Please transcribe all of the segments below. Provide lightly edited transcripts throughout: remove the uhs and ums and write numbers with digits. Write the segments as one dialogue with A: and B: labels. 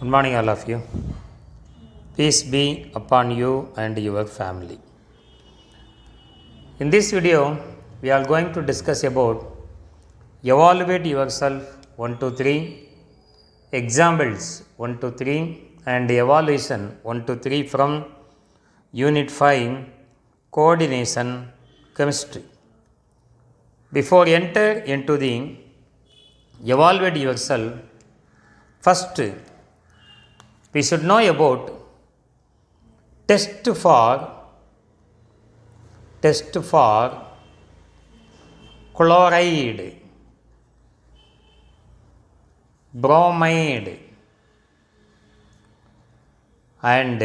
A: Good morning, all of you. Peace be upon you and your family. In this video, we are going to discuss about evaluate yourself 1 to 3, examples 1 to 3, and evaluation 1 to 3 from Unit 5, Coordination Chemistry. Before enter into the evaluate yourself, first we should know about test for chloride, bromide, and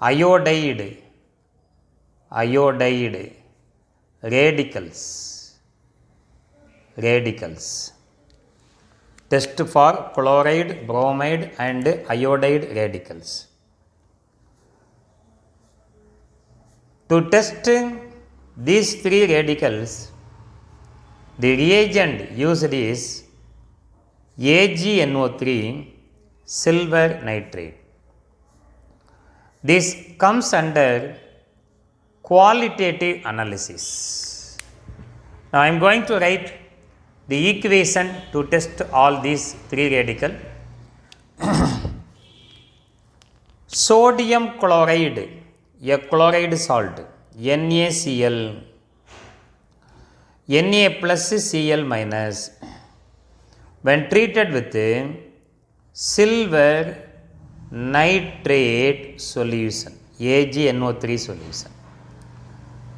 A: iodide radicals. Test for chloride, bromide, and iodide radicals. To test these three radicals, the reagent used is AgNO3 silver nitrate. This comes under qualitative analysis. Now I am going to write the equation to test all these three radicals. Sodium chloride, a chloride salt, NaCl, Na plus Cl minus, when treated with silver nitrate solution, AgNO3 solution,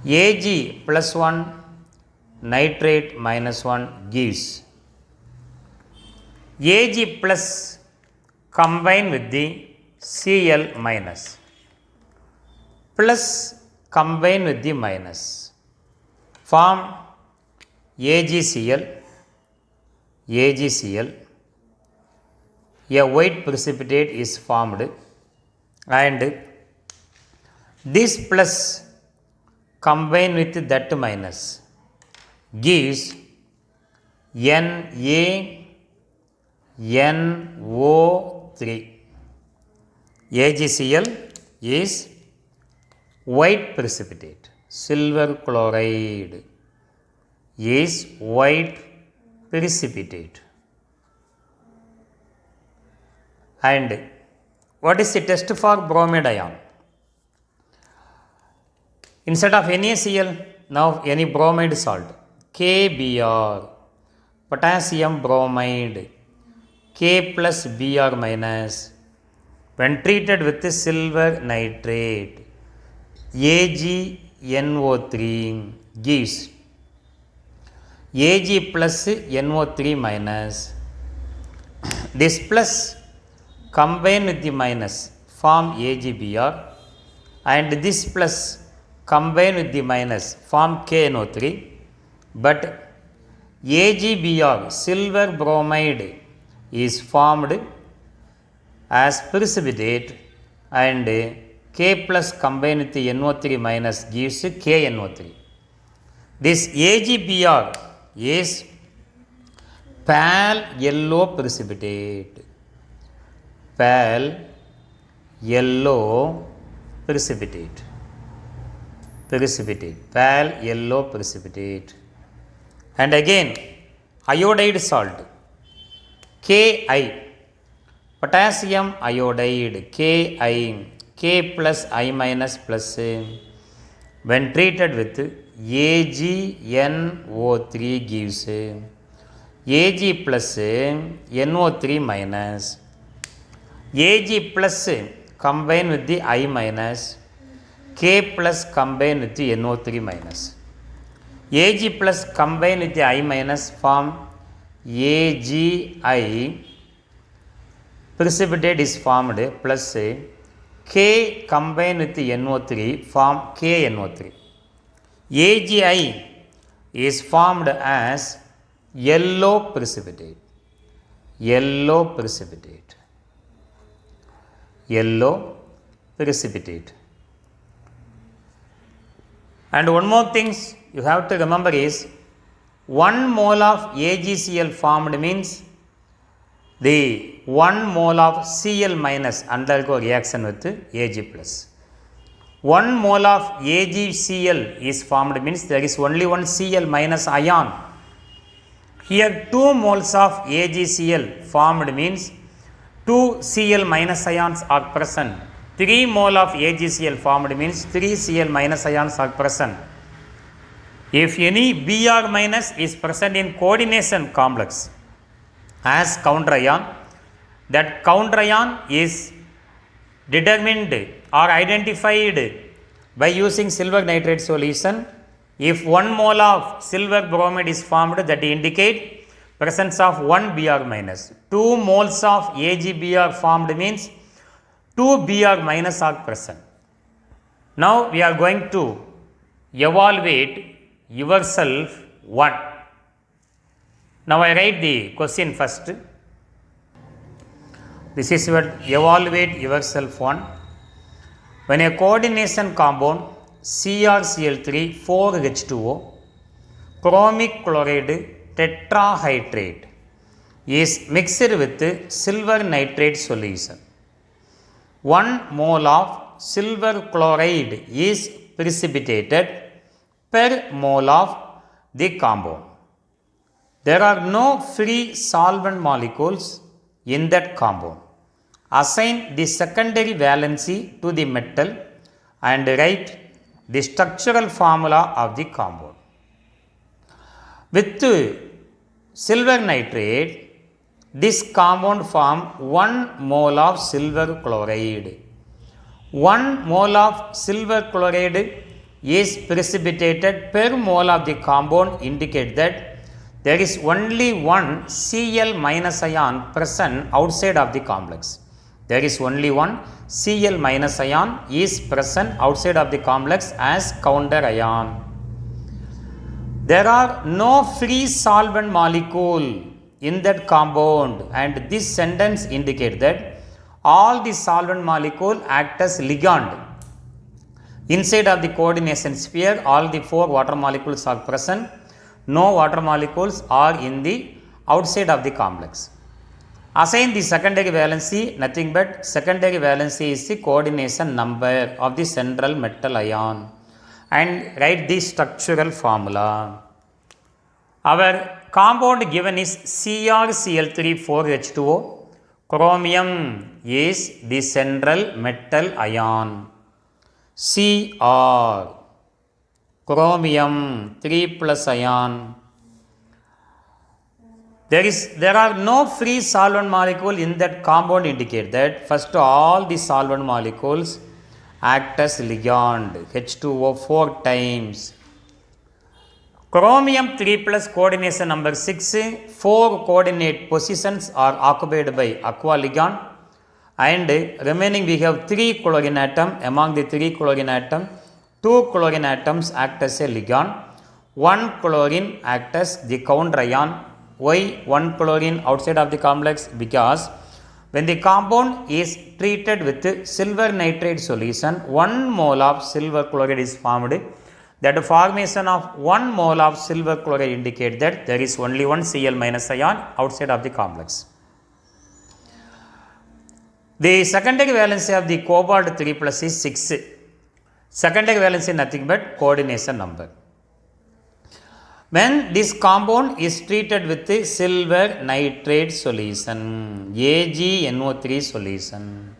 A: Ag plus 1 nitrate minus 1 gives Ag plus combined with the Cl minus plus combined with the minus form AgCl, a white precipitate is formed, and this plus combined with that minus gives NaNO3. AgCl is white precipitate. Silver chloride is white precipitate. And what is the test for bromide ion? Instead of NaCl, now any bromide salt, KBr, potassium bromide, K plus Br minus, when treated with silver nitrate, AgNO3 gives Ag plus NO3 minus. This plus combined with the minus form AgBr, and this plus combined with the minus form KNO3, but AgBr, silver bromide, is formed as precipitate, and K plus combined with the NO3 minus gives KNO3. This AgBr is pale yellow precipitate. Pale yellow precipitate. And again iodide salt, Ki, potassium iodide, Ki, K plus I minus plus, when treated with AgNO3 gives Ag plus NO3 minus, Ag plus combined with the I minus, K plus combined with the NO3 minus. Ag plus combined with the I minus form AgI, precipitate is formed, plus K combined with the NO3 form KNO3. AgI is formed as yellow precipitate. And one more thing you have to remember is 1 mole of AgCl formed means the 1 mole of Cl minus undergo reaction with Ag plus. 1 mole of AgCl is formed means there is only one Cl minus ion. Here 2 moles of AgCl formed means 2 Cl minus ions are present. 3 mole of AgCl formed means 3 Cl minus ions are present. If any Br minus is present in coordination complex as counter ion, that counter ion is determined or identified by using silver nitrate solution. If 1 mole of silver bromide is formed, that indicate presence of 1 Br minus. 2 moles of AgBr formed means 2 Br minus are present. Now we are going to evaluate yourself 1. Now I write the question first. This is what evaluate yourself 1. When a coordination compound CrCl3 4H2O chromic chloride tetrahydrate is mixed with silver nitrate solution, 1 mole of silver chloride is precipitated per mole of the compound. There are no free solvent molecules in that compound. Assign the secondary valency to the metal and write the structural formula of the compound. With silver nitrate, this compound form 1 mole of silver chloride. 1 mole of silver chloride is precipitated per mole of the compound indicate that there is only one Cl minus ion present outside of the complex. There is only one Cl minus ion is present outside of the complex as counter ion. There are no free solvent molecule in that compound, and this sentence indicates that all the solvent molecule act as ligand. Inside of the coordination sphere, all the 4 water molecules are present. No water molecules are in the outside of the complex. Assign the secondary valency, nothing but secondary valency is the coordination number of the central metal ion, and write the structural formula. Our compound given is CrCl3 4H2O. Chromium is the central metal ion. Cr, chromium 3 plus ion. There are no free solvent molecule in that compound indicate that first all the solvent molecules act as ligand, H2O 4 times. Chromium 3 plus coordination number 6, 4 coordinate positions are occupied by aqua ligand, and remaining we have 3 chlorine atom. Among the 3 chlorine atom, 2 chlorine atoms act as a ligand, 1 chlorine act as the counter ion. Why 1 chlorine outside of the complex? Because when the compound is treated with silver nitrate solution, 1 mole of silver chloride is formed. That formation of 1 mole of silver chloride indicate that there is only one Cl minus ion outside of the complex. The secondary valency of the cobalt 3 plus is 6. Secondary valency nothing but coordination number. When this compound is treated with the silver nitrate solution, AgNO3 solution,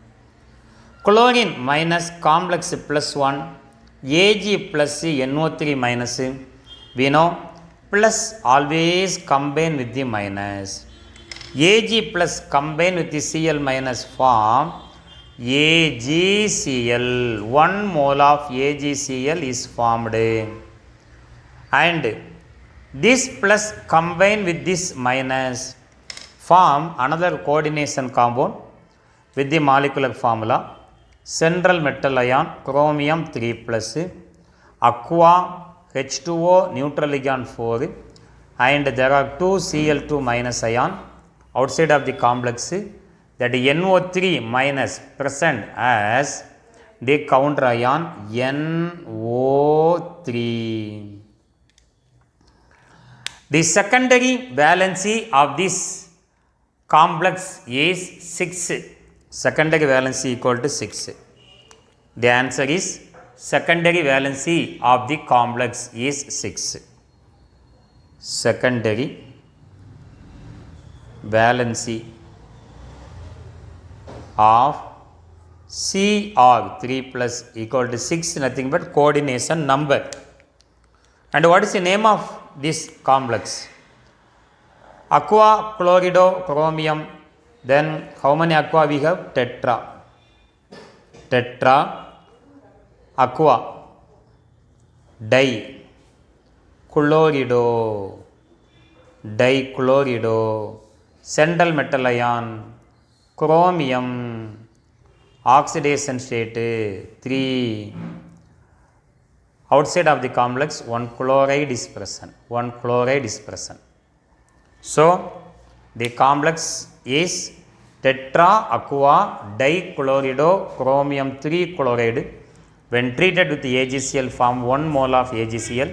A: chlorine minus complex plus 1, Ag plus NO3 minus, we know plus always combine with the minus. Ag plus combine with the Cl minus form AgCl. 1 mole of AgCl is formed, and this plus combine with this minus form another coordination compound with the molecular formula: central metal ion chromium 3 plus, aqua H2O neutral ligand 4, and there are 2 Cl2 minus ion outside of the complex, that NO3 minus present as the counter ion NO3. The secondary valency of this complex is 6. Secondary valency equal to 6. The answer is secondary valency of the complex is 6. Secondary valency of Cr 3 plus equal to 6, nothing but coordination number. And what is the name of this complex? Aqua, chlorido, chromium. Then how many aqua we have? Tetra. Tetra, aqua, di, chlorido, dichlorido, central metal ion, chromium, oxidation state 3. Outside of the complex, 1 chloride is present. 1 chloride is present. So, the complex is tetra, aqua, dichlorido, chromium 3 chloride. When treated with the AgCl, form 1 mole of AgCl.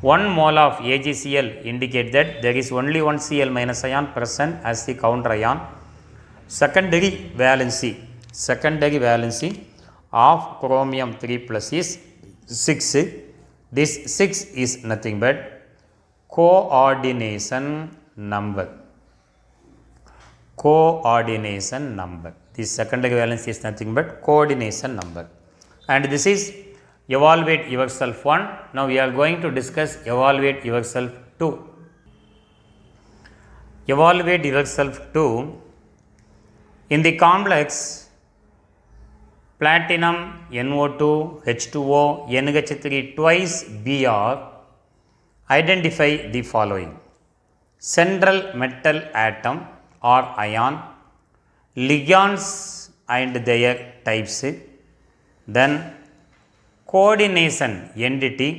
A: 1 mole of AgCl indicate that there is only one Cl minus ion present as the counter ion. Secondary valency of chromium 3 plus is 6. This 6 is nothing but coordination number. Coordination number. This secondary valency is nothing but coordination number. And this is evaluate yourself 1. Now we are going to discuss evaluate yourself 2. Evaluate yourself 2. In the complex platinum, NO2, H2O, NH3 twice Br, identify the following: central metal atom or ion, ligands and their types, then coordination entity,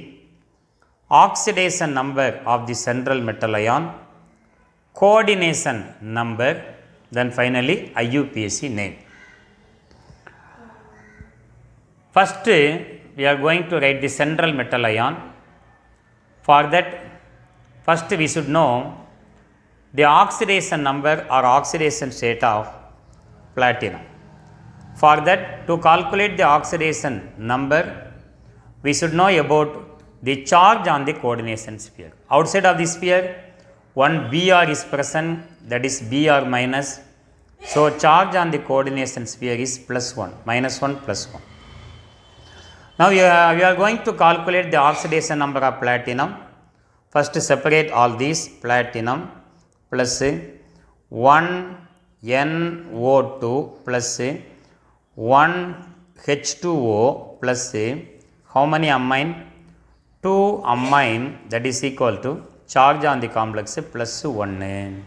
A: oxidation number of the central metal ion, coordination number, then finally IUPAC name. First, we are going to write the central metal ion. For that, first we should know the oxidation number or oxidation state of platinum. For that, to calculate the oxidation number, we should know about the charge on the coordination sphere. Outside of the sphere, one Br is present, that is Br minus. So, charge on the coordination sphere is +1, -1, +1. Now, we are going to calculate the oxidation number of platinum. First, separate all these. Platinum plus 1 NO2 plus 1 H2O plus how many amine? 2 amine, that is equal to charge on the complex +1.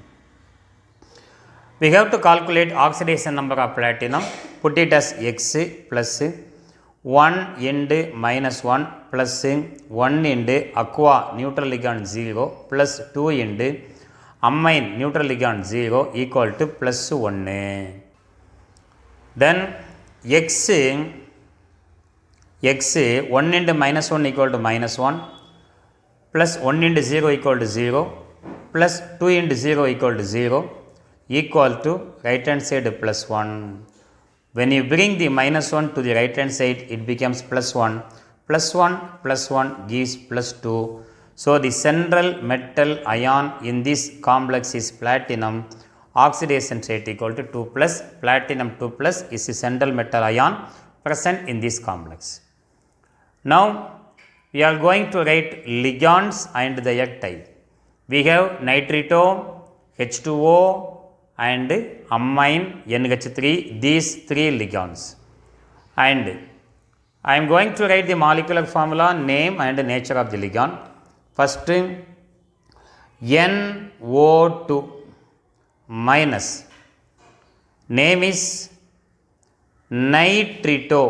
A: We have to calculate oxidation number of platinum. Put it as X plus 1 into -1 plus 1 into aqua neutral ligand 0 plus 2 into amine neutral ligand 0 equal to +1. Then X 1 into -1 equal to -1 plus 1 into 0 equal to 0 plus 2 into 0 equal to 0 equal to right hand side +1. When you bring the -1 to the right hand side, it becomes +1. +1 +1 gives +2. So, the central metal ion in this complex is platinum. Oxidation state equal to 2 plus. Platinum 2 plus is the central metal ion present in this complex. Now, we are going to write ligands and their type. We have nitrito, H2O, and amine NH3, these 3 ligands. And I am going to write the molecular formula, name and nature of the ligand. First, NO2 minus, name is nitrito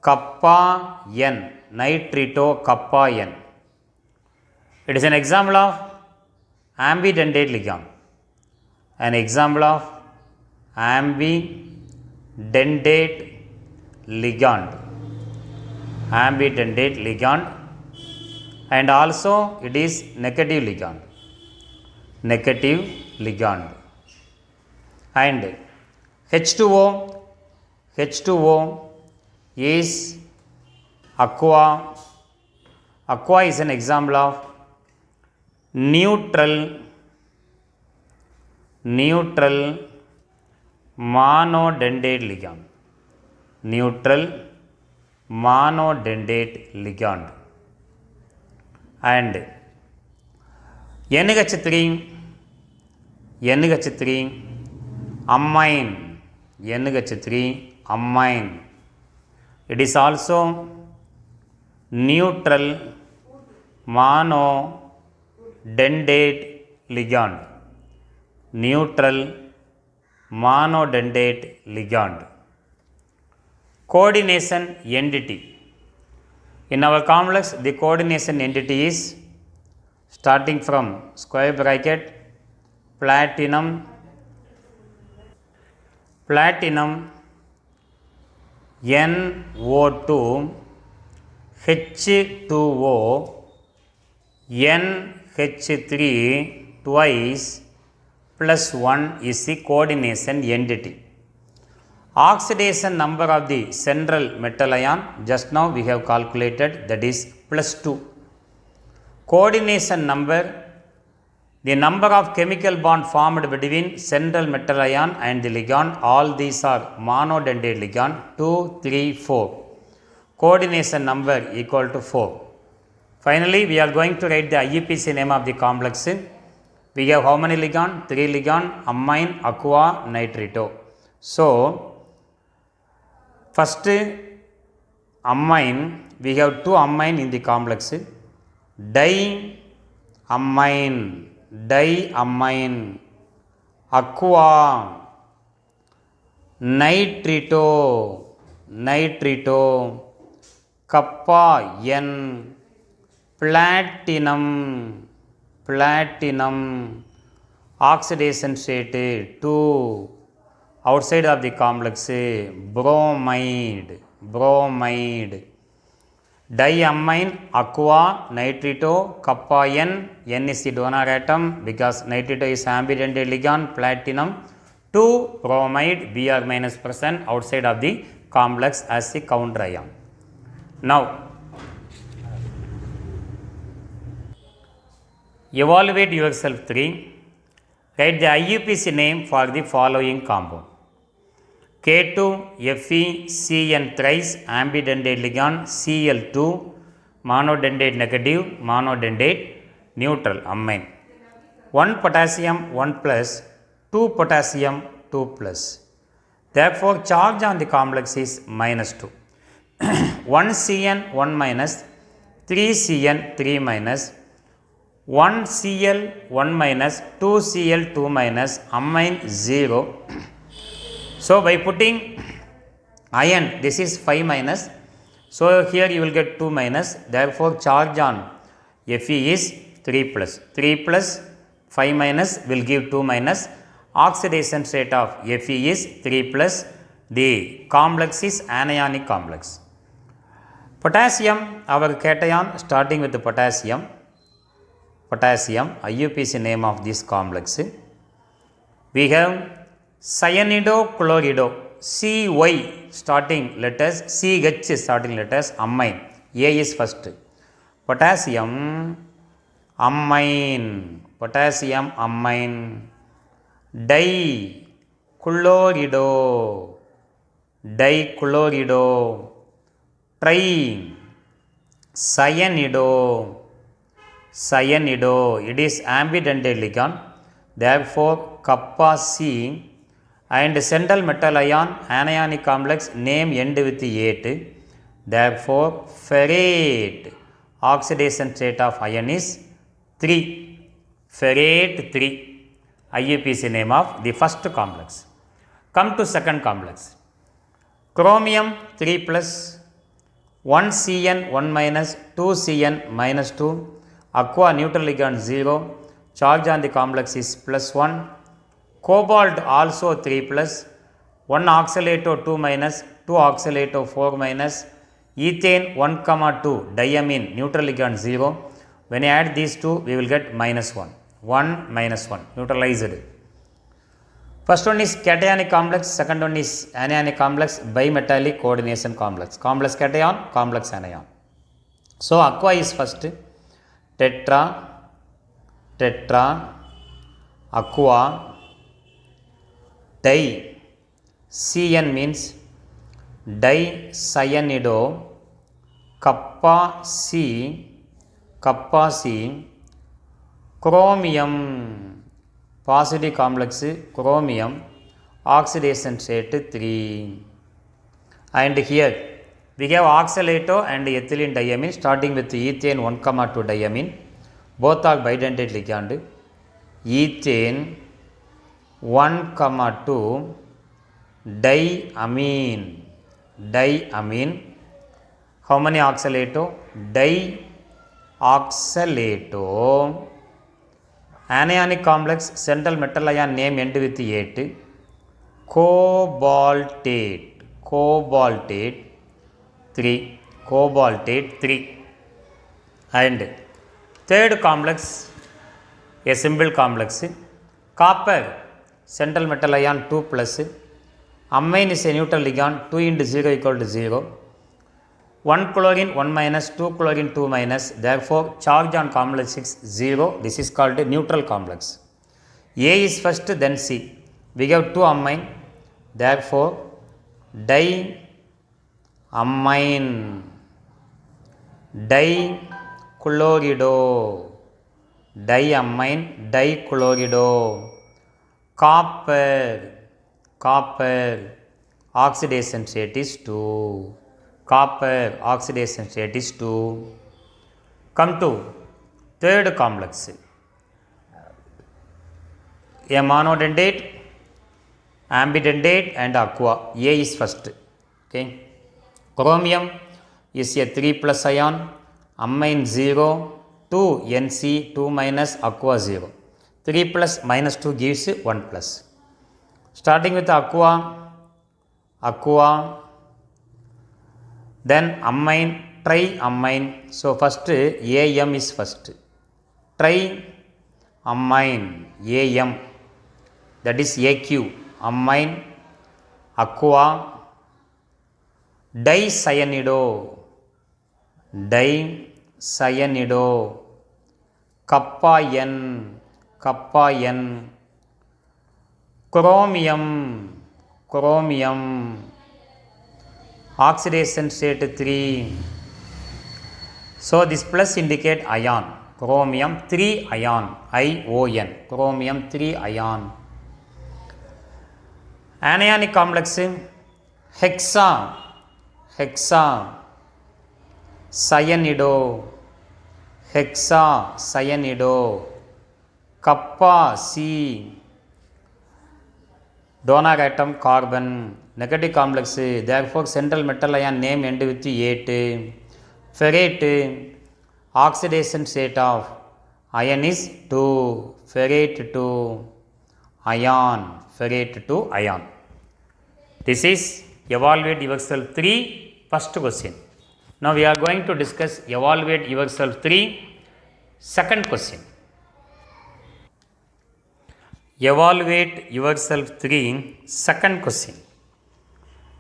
A: kappa N, nitrito kappa N. It is an example of ambidentate ligand. An example of ambidentate ligand. Ambidentate ligand, and also it is negative ligand. Negative ligand. And H2O is aqua. Aqua is an example of neutral monodentate ligand. Neutral monodentate ligand. And NH3 amine. NH3 amine. It is also neutral monodentate ligand. Neutral monodentate ligand. Coordination entity. In our complex, the coordination entity is starting from square bracket platinum NO2 H2O NH3 twice plus 1 is the coordination entity. Oxidation number of the central metal ion just now we have calculated, that is plus 2. Coordination number, the number of chemical bond formed between central metal ion and the ligand, all these are monodentate ligand, 2, 3, 4. Coordination number equal to 4. Finally, we are going to write the IUPAC name of the complex. We have how many ligand? 3 ligand, amine, aqua, nitrito. So, first amine, we have 2 amine in the complex. Diamine, aqua, nitrito, kappa N, platinum, oxidation state 2, outside of the complex bromide, diamine, aqua, nitrito, kappa N is the donor atom because nitrito is ambidentate ligand, platinum, 2 bromide, Br minus present outside of the complex as the counter ion. Now, evaluate yourself 3. Write the IUPAC name for the following compound. K2 FeCN thrice ambidentate ligand, Cl2 monodentate negative, monodentate neutral amine. 1 potassium 1 plus, 2 potassium 2 plus. Therefore, charge on the complex is minus 2. 1 Cn 1 minus, 3 Cn 3 minus, 1 Cl 1 minus, 2 Cl 2 minus, amine 0. So, by putting iron, this is 5 minus. So, here you will get 2 minus. Therefore, charge on Fe is 3 plus. 3 plus 5 minus will give 2 minus. Oxidation state of Fe is 3 plus. The complex is anionic complex. Potassium, our cation starting with the potassium, IUPAC name of this complex. We have cyanidochlorido, Cy starting letters, CH starting letters, amine, A is first. Potassium amine, dichlorido, cyanide, it is ambidentate ligand. Therefore, kappa C and central metal ion anionic complex name end with 8. Therefore, ferrate, oxidation state of iron is 3. Ferrate 3, IUPAC name of the first complex. Come to second complex. Chromium 3 plus, 1 Cn 1 minus, 2 Cn minus 2, aqua neutral ligand 0, charge on the complex is plus 1. Cobalt also 3 plus, 1 oxalato 2 minus, 2 oxalato 4 minus, ethane 1 comma 2, diamine neutral ligand 0. When I add these two, we will get minus 1. 1 minus 1 neutralized. First one is cationic complex, second one is anionic complex, bimetallic coordination complex, complex cation, complex anion. So aqua is first, tetra, tetra, aqua, di, Cn means dicyanide, kappa C, chromium, positive complex chromium, oxidation state 3. And here we have oxalato and ethylene diamine starting with ethane 1,2 diamine, both are bidentate ligand. Ethane 1,2 diamine. How many oxalato? Dioxalato. Anionic complex, central metal ion name end with 8. Cobaltate 3. And third complex, a simple complex, copper, central metal ion 2 plus, amine is a neutral ligand, 2 into 0 equal to 0. 1 chlorine 1 minus, 2 chlorine 2 minus, therefore charge on complex 6 0. This is called a neutral complex. A is first, then C. We have 2 amine, therefore diamine, dichlorido, copper, oxidation state is 2. Come to third complex, a monodentate, ambidentate and aqua. A is first. Okay. Chromium is a 3 plus ion, amine 0, 2 Nc 2 minus, aqua 0. 3 plus minus 2 gives 1 plus. Starting with aqua, then amine, triamine. So first Am is first. Triamine, Am, that is Aq, amine, aqua, dicyanide, kappa N, chromium, oxidation state 3. So this plus indicate ion, chromium 3 ion, ION, chromium 3 ion. Anionic complex, hexa cyanide, kappa C, donor atom carbon, negative complex, therefore central metal ion name end with 8. Ferrate, oxidation state of ion is 2, ferrate to ion. This is evaluate yourself 3 first question. Now we are going to discuss evaluate yourself 3 second question. Evaluate yourself 3 second question.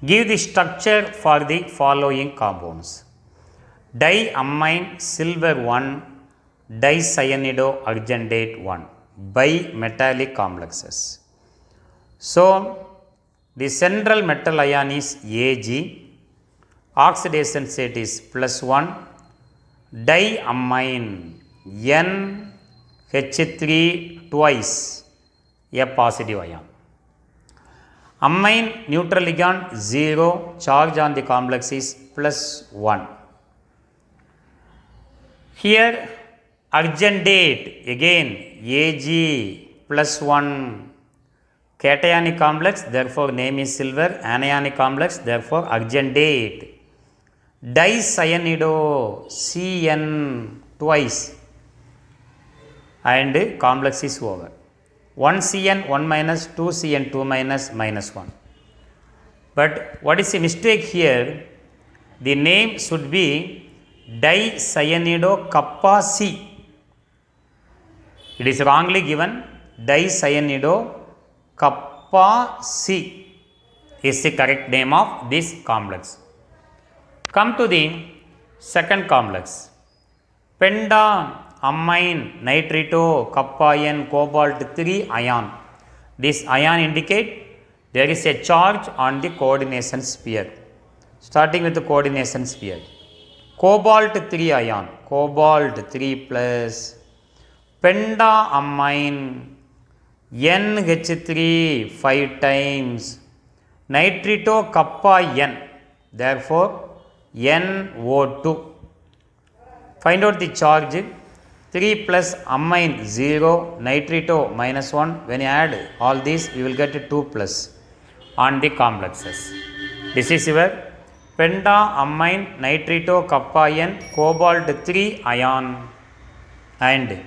A: Give the structure for the following compounds: diamine silver 1, dicyanide argentate 1, bimetallic complexes. So the central metal ion is Ag, oxidation state is +1, diamine NH3 twice, a positive ion. Amine neutral ligand 0, charge on the complex is +1. Here argentate again Ag +1, cationic complex, therefore name is silver, anionic complex, therefore argentate. Dicyanide Cn twice and complex is over. 1 Cn 1 minus, 2 Cn 2 minus, -1. But what is the mistake here? The name should be dicyanide kappa C. It is wrongly given. Dicyanidocappa C is the correct name of this complex. Come to the second complex. Pentaamine nitrito-kappa-N cobalt 3 ion. This ion indicate there is a charge on the coordination sphere. Starting with the coordination sphere. Cobalt 3 ion, cobalt 3 plus, pentaamine, NH3 5 times, nitrito-kappa-N, therefore NO2. Find out the charge. 3 plus amine 0, nitrito minus 1. When you add all these, you will get 2 plus on the complexes. This is your pentaamine nitrito-kappa-N cobalt 3 ion and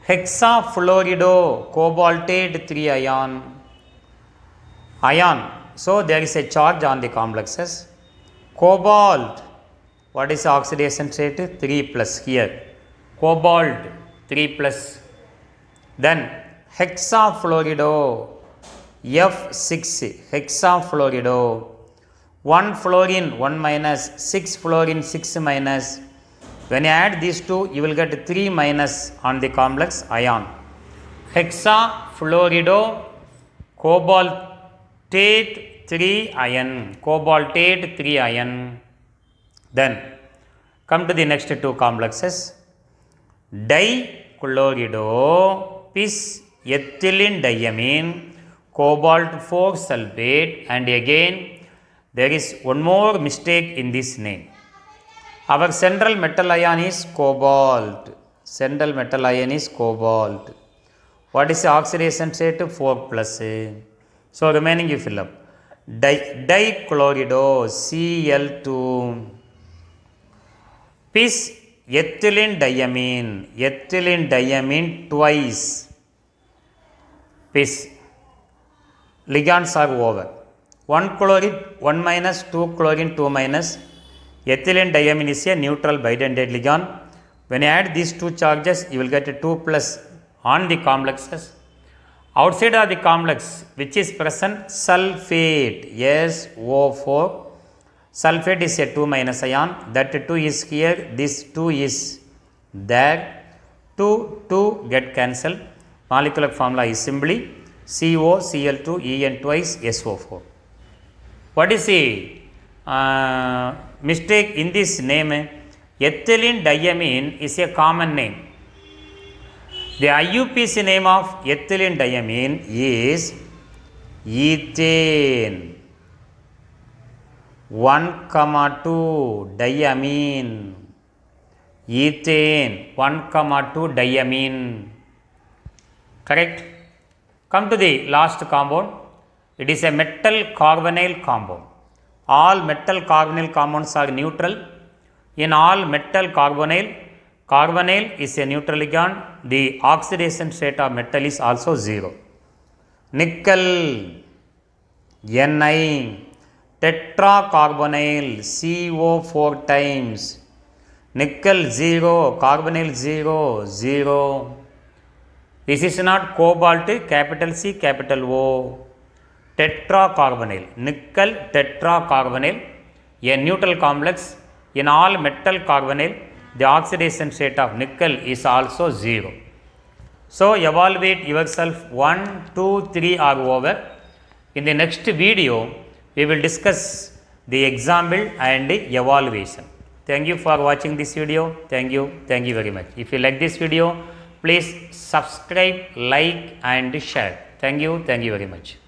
A: hexafluorido cobaltate 3 ion. So there is a charge on the complexes. Cobalt, what is the oxidation state? 3 plus here. Cobalt 3 plus. Then hexafluorido F6 hexafluorido. 1 fluorine 1 minus, 6 fluorine 6 minus. When you add these two, you will get 3 minus on the complex ion. Hexafluorido cobaltate 3 ion. Cobaltate 3 ion. Then come to the next two complexes. Dichlorido bis ethylene diamine cobalt 4 sulfate, and again there is one more mistake in this name. Our central metal ion is cobalt. Central metal ion is cobalt. What is the oxidation state? 4 plus. So remaining you fill up. Dichlorido Cl2 bis ethylene diamine twice. Bis ligands are over. 1 chlorine 1 minus, 2 chlorine 2 minus. Ethylene diamine is a neutral bidentate ligand. When you add these two charges, you will get a 2 plus on the complexes. Outside of the complex, which is present, sulfate SO4. Sulfate is a 2 minus ion. That 2 is here. This 2 is there. 2 get cancelled. Molecular formula is simply COCl2 En twice SO4. What is the mistake in this name? Ethylene diamine is a common name. The IUPAC name of ethylene diamine is ethane 1,2 diamine. Ethane 1,2 diamine. Correct? Come to the last compound. It is a metal carbonyl compound. All metal carbonyl compounds are neutral. In all metal carbonyl is a neutral ligand. The oxidation state of metal is also 0. Nickel Ni tetracarbonyl CO4 times. Nickel 0, carbonyl 0, 0. This is not cobalt, capital C, capital O. Tetracarbonyl, nickel tetracarbonyl, a neutral complex. In all metal carbonyl, the oxidation state of nickel is also 0. So evaluate yourself. 1, 2, 3 are over. In the next video, we will discuss the example and evaluation. Thank you for watching this video. Thank you very much. If you like this video, please subscribe, like and share. Thank you very much.